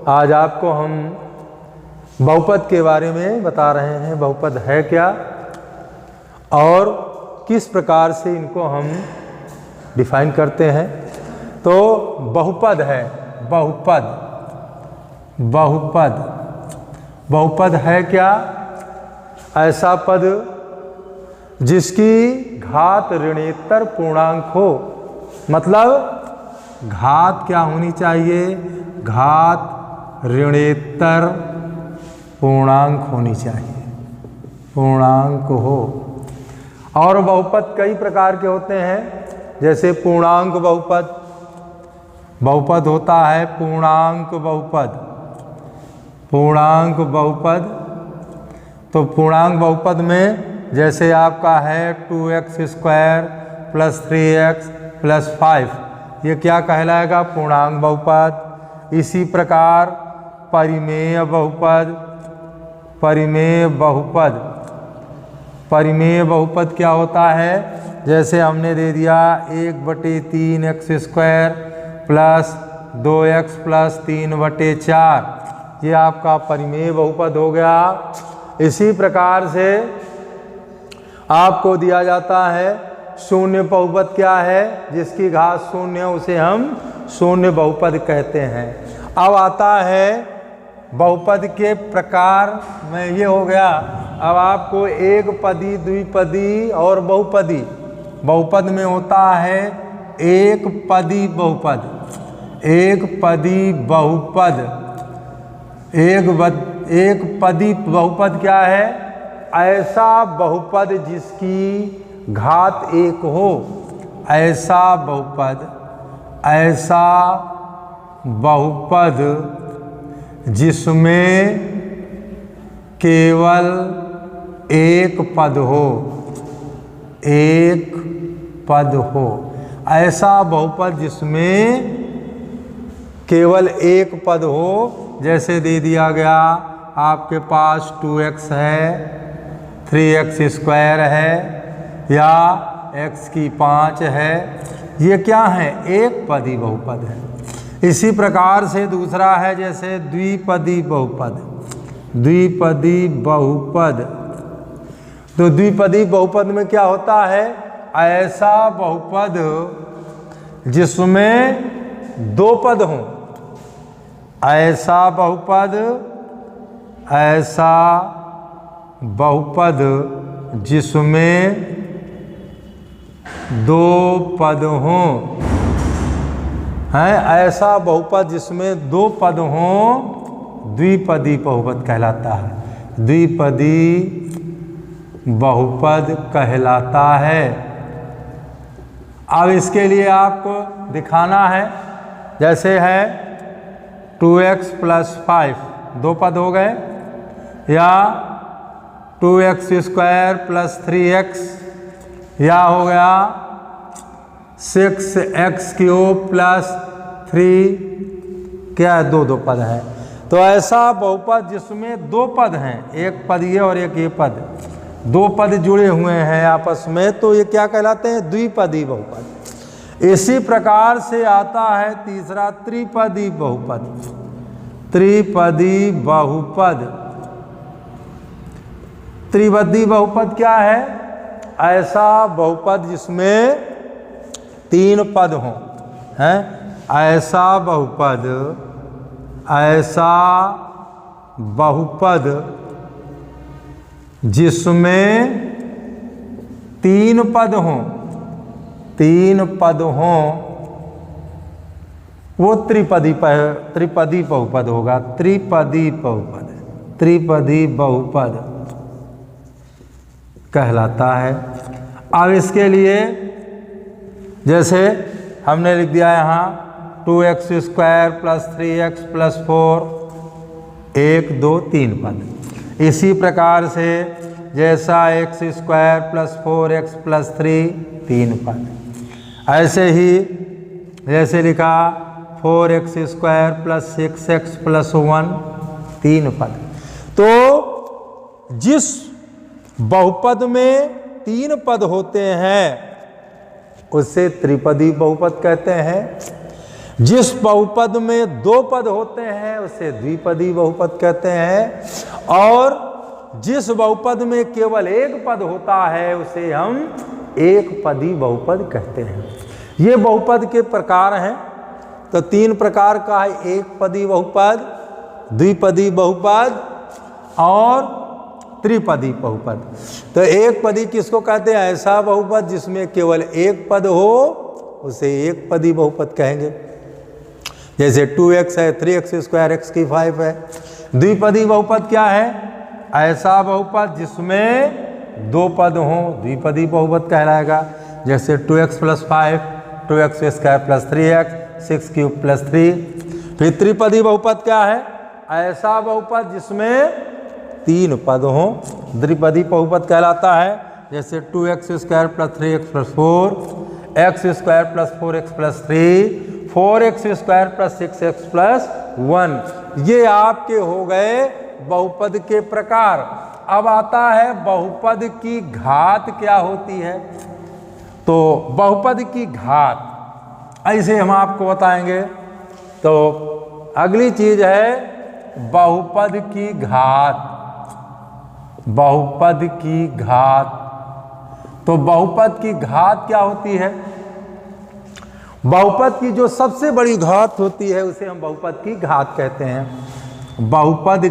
आज आपको हम बहुपद के बारे में बता रहे हैं। बहुपद है क्या और किस प्रकार से इनको हम डिफाइन करते हैं। तो बहुपद है, बहुपद है क्या? ऐसा पद जिसकी घात ऋणेतर पूर्णांक हो। मतलब घात क्या होनी चाहिए? घात ऋणेतर पूर्णांक होनी चाहिए, पूर्णांक हो। और बहुपद कई प्रकार के होते हैं, जैसे पूर्णांक बहुपद, बहुपद होता है पूर्णांक बहुपद, पूर्णांक बहुपद। तो पूर्णांक बहुपद में जैसे आपका है 2x² + 3x + 5, ये क्या कहलाएगा? पूर्णांक बहुपद। इसी प्रकार परिमेय बहुपद, परिमेय बहुपद, परिमेय बहुपद क्या होता है? जैसे हमने दे दिया 1/3x² + 2x + 3/4, ये आपका परिमेय बहुपद हो गया। इसी प्रकार से आपको दिया जाता है शून्य बहुपद। क्या है? जिसकी घात शून्य है उसे हम शून्य बहुपद कहते हैं। अब आता है बहुपद के प्रकार में, ये हो गया। अब आपको एक पदी, द्विपदी और बहुपदी। बहुपद में होता है एक पदी बहुपद, एक पदी बहुपद। एक पदी बहुपद क्या है? ऐसा बहुपद जिसकी घात एक हो, ऐसा बहुपद, ऐसा बहुपद जिसमें केवल एक पद हो, एक पद हो। ऐसा बहुपद जिसमें केवल एक पद हो। जैसे दे दिया गया आपके पास 2x है, 3x² है या x की 5 है, ये क्या है? एक पदी बहुपद है। इसी प्रकार से दूसरा है जैसे द्विपदी बहुपद, द्विपदी बहुपद। तो द्विपदी बहुपद में क्या होता है? ऐसा बहुपद जिसमें दो पद हों, ऐसा बहुपद, ऐसा बहुपद जिसमें दो पद हों, है ऐसा बहुपद जिसमें दो पद हों, द्विपदी बहुपद कहलाता है, द्विपदी बहुपद कहलाता है। अब इसके लिए आपको दिखाना है, जैसे है 2x + 5, दो पद हो गए, या 2x² + 3x, या हो गया 6x³ + 3, क्या है? दो पद हैं। तो ऐसा बहुपद जिसमें दो पद हैं, एक पद ये और एक ये पद, दो पद जुड़े हुए हैं आपस में, तो ये क्या कहलाते हैं? द्विपदी बहुपद। इसी प्रकार से आता है तीसरा त्रिपदी बहुपद, त्रिपदी बहुपद। त्रिपदी बहुपद क्या है? ऐसा बहुपद जिसमें तीन पद हों, हैं? ऐसा बहुपद, ऐसा बहुपद जिसमें तीन पद हों, तीन पद हों, वो त्रिपदी बहुपद होगा, त्रिपदी बहुपद, त्रिपदी बहुपद कहलाता है। अब इसके लिए जैसे हमने लिख दिया यहाँ 2x² + 3x + 4, 1 2 3 पद। इसी प्रकार से जैसा x² + 4x + 3, 3 पद। ऐसे ही जैसे लिखा 4x² + 6x + 1, 3 पद। तो जिस बहुपद में तीन पद होते हैं उसे त्रिपदी बहुपद कहते हैं। जिस बहुपद में दो पद होते हैं उसे द्विपदी बहुपद कहते हैं, और जिस बहुपद में केवल एक पद होता है उसे हम एक पदी बहुपद कहते हैं। ये बहुपद के प्रकार हैं। तो तीन प्रकार का है, एक पदी बहुपद, द्विपदी बहुपद और त्रिपदी बहुपद। तो एक पदी किसको कहते हैं? ऐसा बहुपद जिसमें केवल एक पद हो उसे एक पदी बहुपद कहेंगे। जैसे 2x है, 3x स्क्वायर, x की 5 है। द्विपदी बहुपद क्या है? ऐसा बहुपद जिसमें दो पद हों, द्विपदी बहुपद कहलाएगा। जैसे 2x + 5, 2x² + 3x, 6³ + 3। फिर त्रिपदी बहुपद क्या है? ऐसा बहुपद जिसमें तीन पद हों, द्विपदी बहुपद कहलाता है। जैसे 2x² + 3x + 4, x² + 4x + 3, 4x² + 6x + 1। ये आपके हो गए बहुपद के प्रकार। अब आता है बहुपद की घात क्या होती है। तो बहुपद की घात ऐसे हम आपको बताएंगे। तो अगली चीज है बहुपद की घात। बहुपद की घात, तो बहुपद की घात क्या होती है? बहुपद की जो सबसे बड़ी घात होती है उसे हम बहुपद की घात कहते हैं। बहुपद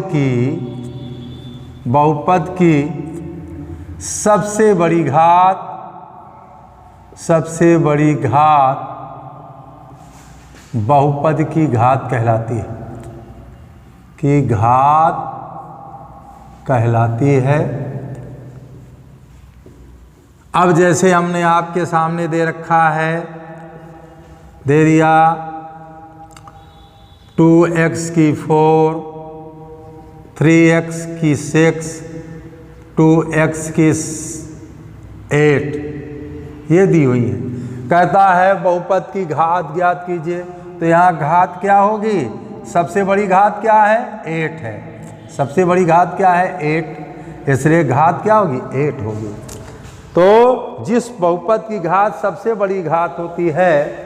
की सबसे बड़ी घात, सबसे बड़ी घात बहुपद की घात कहलाती है, कि घात कहलाती है। अब जैसे हमने आपके सामने दे रखा है, दे दिया 2x की 4, 3x की 6, 2x की 8, ये दी हुई है। कहता है बहुपद की घात ज्ञात कीजिए। तो यहाँ घात क्या होगी? सबसे बड़ी घात क्या है? 8 है। सबसे बड़ी घात क्या है? 8, इसलिए घात क्या होगी? 8 होगी। तो जिस बहुपद की घात सबसे बड़ी घात होती है,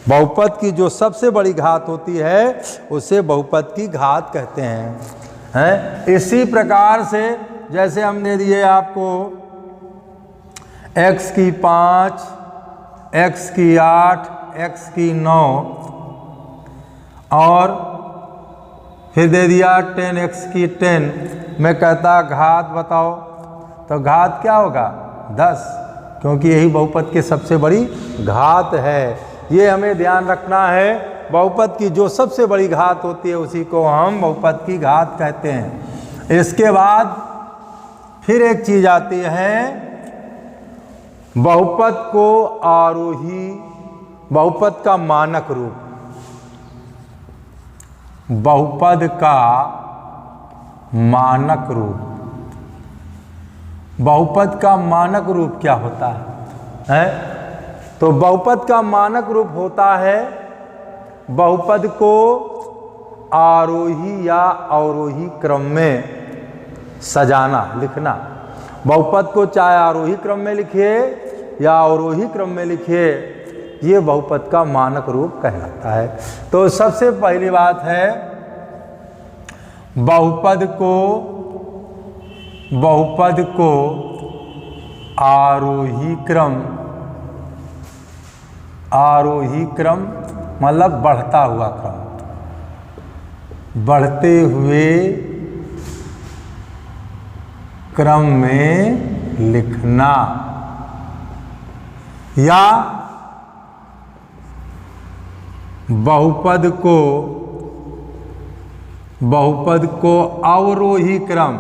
बहुपद की जो सबसे बड़ी घात होती है उसे बहुपद की घात कहते हैं। इसी प्रकार से जैसे हमने दिए आपको x की 5, x की 8, x की 9 और फिर दे दिया 10x की 10। मैं कहता घात बताओ, तो घात क्या होगा? 10, क्योंकि यही बहुपद की सबसे बड़ी घात है। ये हमें ध्यान रखना है। बहुपद की जो सबसे बड़ी घात होती है उसी को हम बहुपद की घात कहते हैं। इसके बाद फिर एक चीज आती है, बहुपद को आरोही, बहुपद का मानक रूप। बहुपद का मानक रूप, बहुपद का मानक रूप क्या होता है? तो बहुपद का मानक रूप होता है बहुपद को आरोही या अवरोही क्रम में सजाना, लिखना। बहुपद को चाहे आरोही क्रम में लिखिए या अवरोही क्रम में लिखिए, ये बहुपद का मानक रूप कहलाता है। तो सबसे पहली बात है बहुपद को आरोही क्रम मतलब बढ़ता हुआ क्रम, बढ़ते हुए क्रम में लिखना, या बहुपद को अवरोही क्रम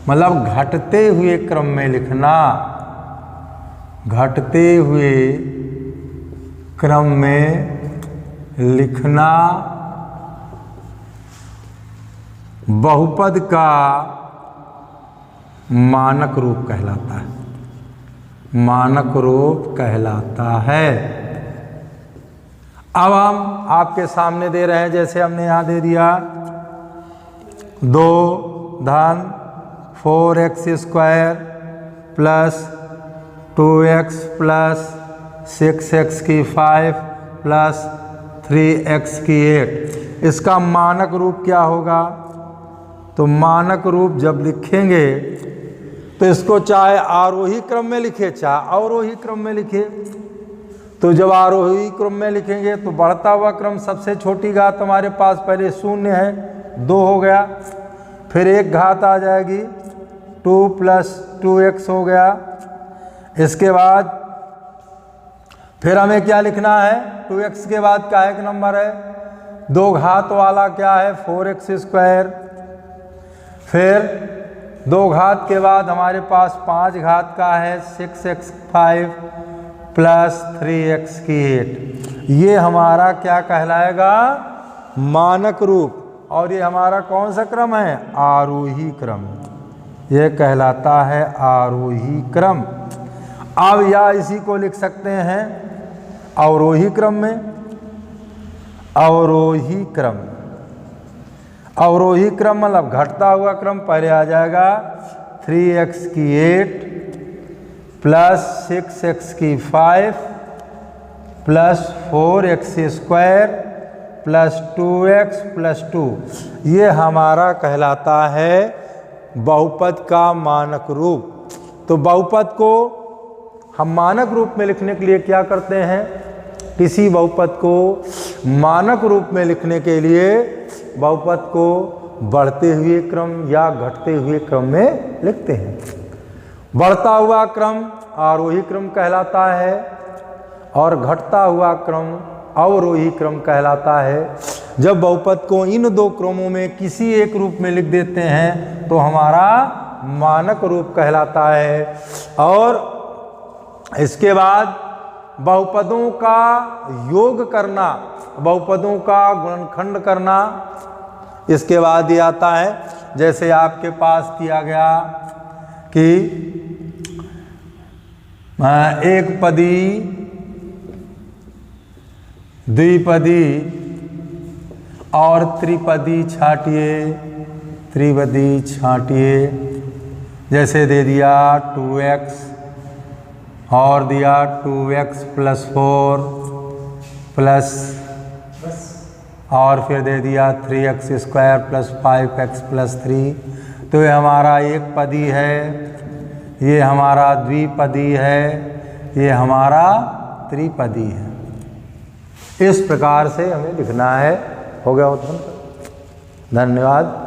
मतलब घटते हुए क्रम में लिखना, घटते हुए क्रम में लिखना बहुपद का मानक रूप कहलाता है। मानक रूप कहलाता है। अब हम आपके सामने दे रहे हैं, जैसे हमने यहाँ दे दिया 2 धन 4x² plus 2x plus 6x की 5 प्लस 3x की 8। इसका मानक रूप क्या होगा? तो मानक रूप जब लिखेंगे तो इसको चाहे आरोही क्रम में लिखे चाहे अवरोही क्रम में लिखे। तो जब आरोही क्रम में लिखेंगे तो बढ़ता हुआ क्रम सबसे छोटी घात हमारे पास पहले 0 है, 2 हो गया, फिर एक घात आ जाएगी 2 प्लस 2x हो गया। इसके बाद फिर हमें क्या लिखना है? 2x के बाद का एक नंबर है, 2 घात वाला क्या है? 4x square. फिर 2 घात के बाद हमारे पास 5 घात का है 6x5 प्लस 3x की 8। ये हमारा क्या कहलाएगा? मानक रूप। और ये हमारा कौन सा क्रम है? आरोही क्रम। ये कहलाता है आरोही क्रम। अब या इसी को लिख सकते हैं अवरोही क्रम में। अवरोही क्रम, अवरोही क्रम मतलब घटता हुआ क्रम पहले आ जाएगा 3x की 8 प्लस 6x की 5 plus 4x square plus 2x plus 2। ये हमारा कहलाता है बहुपद का मानक रूप। तो बहुपद को हम मानक रूप में लिखने के लिए क्या करते हैं? किसी बहुपद को मानक रूप में लिखने के लिए बहुपद को बढ़ते हुए क्रम या घटते हुए क्रम में लिखते हैं। बढ़ता हुआ क्रम आरोही क्रम कहलाता है और घटता हुआ क्रम अवरोही क्रम कहलाता है। जब बहुपद को इन 2 क्रमों में किसी एक रूप में लिख देते हैं तो हमारा मानक रूप कहलाता है। और इसके बाद बहुपदों का योग करना, बहुपदों का गुणनखंड करना, इसके बाद ये आता है। जैसे आपके पास दिया गया कि एक पदी, द्विपदी और त्रिपदी छाटिए, त्रिपदी छाटिए। जैसे दे दिया 2x और दिया 2x प्लस 4 प्लस और फिर दे दिया 3x square plus 5x plus 3। तो ये हमारा एक पदी है, ये हमारा द्विपदी है, ये हमारा त्रिपदी है। इस प्रकार से हमें लिखना है। हो गया उत्पन्न। धन्यवाद।